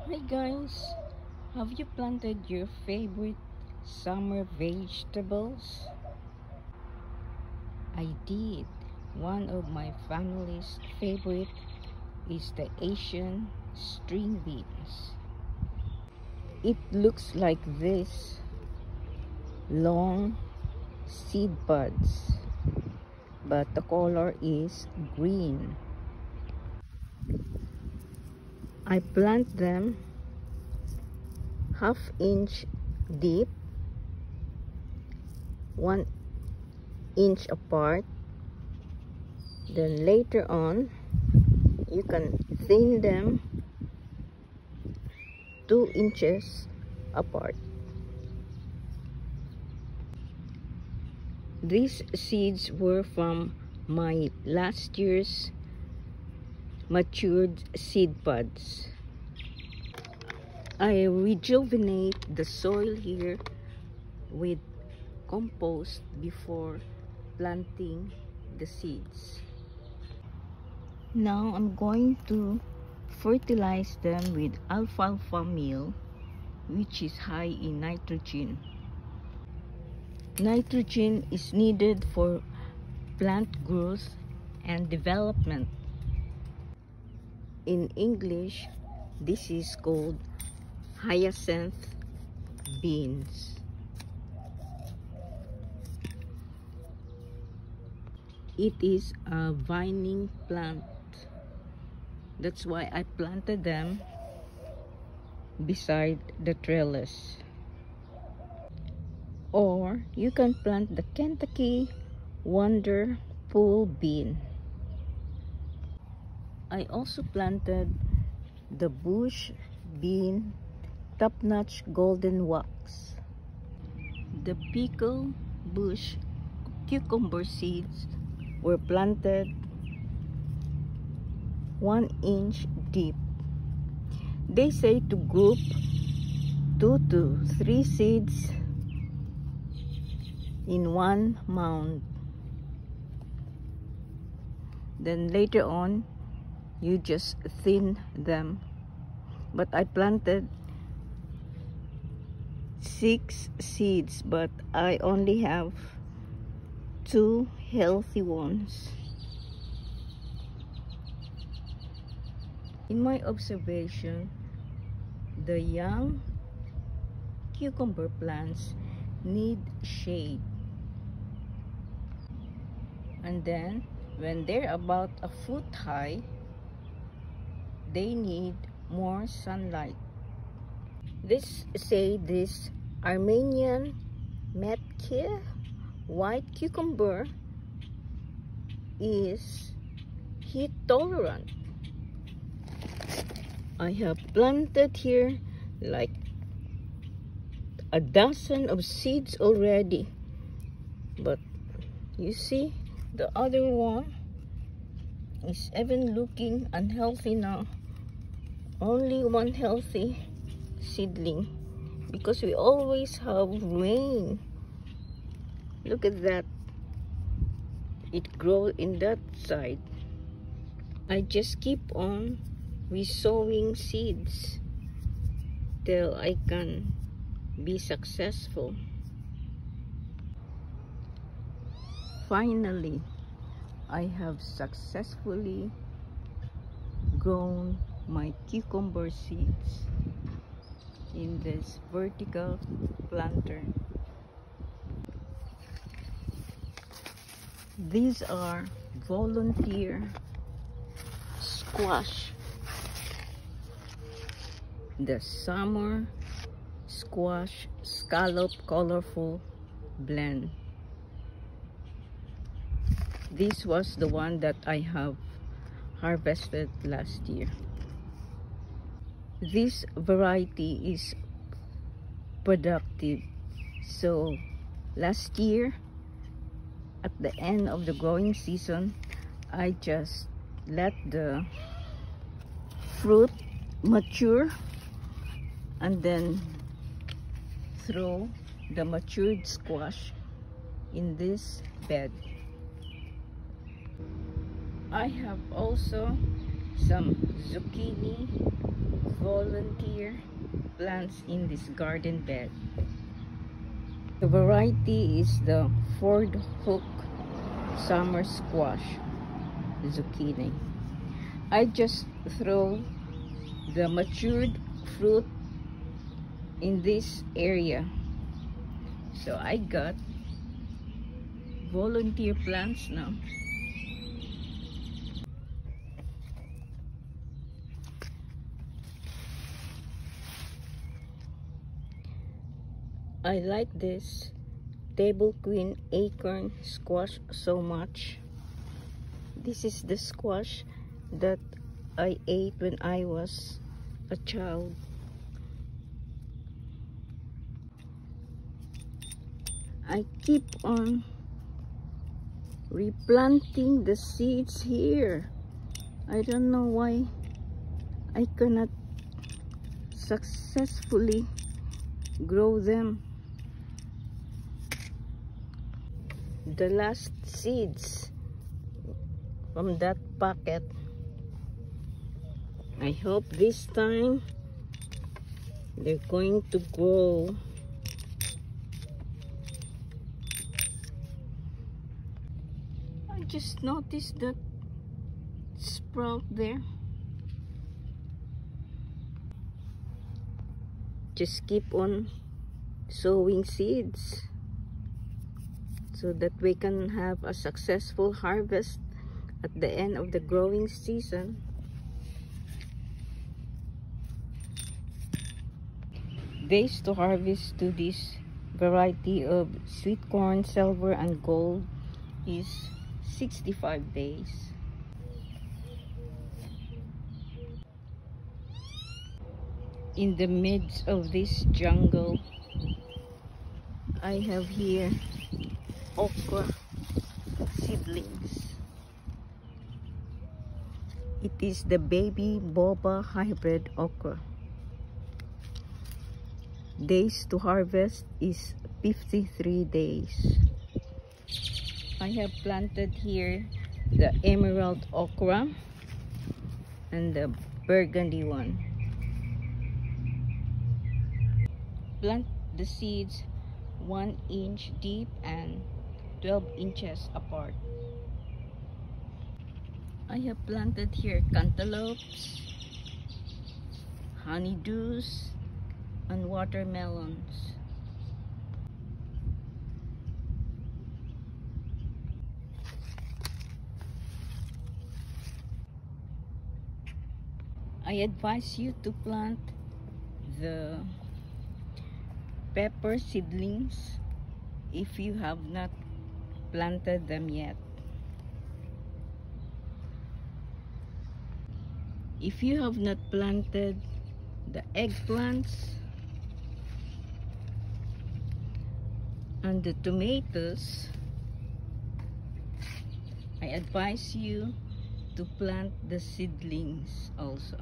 Hi guys, have you planted your favorite summer vegetables? I did. One of my family's favorite is the Asian string beans. It looks like this, long seed buds, but the color is green. I plant them half-inch deep, 1 inch apart. Then later on, you can thin them 2 inches apart. These seeds were from my last year's matured seed pods. I rejuvenate the soil here with compost before planting the seeds. Now I'm going to fertilize them with alfalfa meal, which is high in nitrogen. Nitrogen is needed for plant growth and development. In English, this is called hyacinth beans. It is a vining plant. That's why I planted them beside the trellis. Or you can plant the Kentucky Wonder Pole bean. I also planted the bush bean top-notch golden wax. The pickle bush cucumber seeds were planted 1 inch deep. They say to group 2 to 3 seeds in one mound. Then later on, you just thin them. But I planted 6 seeds, but I only have 2 healthy ones. In my observation, the young cucumber plants need shade. And then when they're about a foot high, they need more sunlight. This Armenian Metke white cucumber is heat tolerant. I have planted here like a dozen of seeds already, but you see the other one is even looking unhealthy now. Only one healthy seedling because we always have rain. Look at that, it grows in that side. I just keep on resowing seeds till I can be successful. Finally, I have successfully grown my cucumber seeds in this vertical planter. These are volunteer squash, the summer squash scallop colorful blend. This was the one that I have harvested last year. This variety is productive. So last year, at the end of the growing season, I just let the fruit mature and then throw the matured squash in this bed. I have also some zucchini volunteer plants in this garden bed. The variety is the Ford Hook Summer Squash Zucchini. I just throw the matured fruit in this area, so I got volunteer plants now. I like this Table Queen acorn squash so much. This is the squash that I ate when I was a child. I keep on replanting the seeds here. I don't know why I cannot successfully grow them. The last seeds from that packet. I hope this time they're going to grow. I just noticed that sprout there. Just keep on sowing seeds so that we can have a successful harvest at the end of the growing season. Days to harvest to this variety of sweet corn, silver and gold is 65 days. In the midst of this jungle, I have here okra seedlings. It is the baby boba hybrid okra. Days to harvest is 53 days. I have planted here the emerald okra and the burgundy one. Plant the seeds 1 inch deep and 12 inches apart. I have planted here cantaloupes, honeydews, and watermelons. I advise you to plant the pepper seedlings if you have not planted them yet. If you have not planted the eggplants and the tomatoes, I advise you to plant the seedlings also.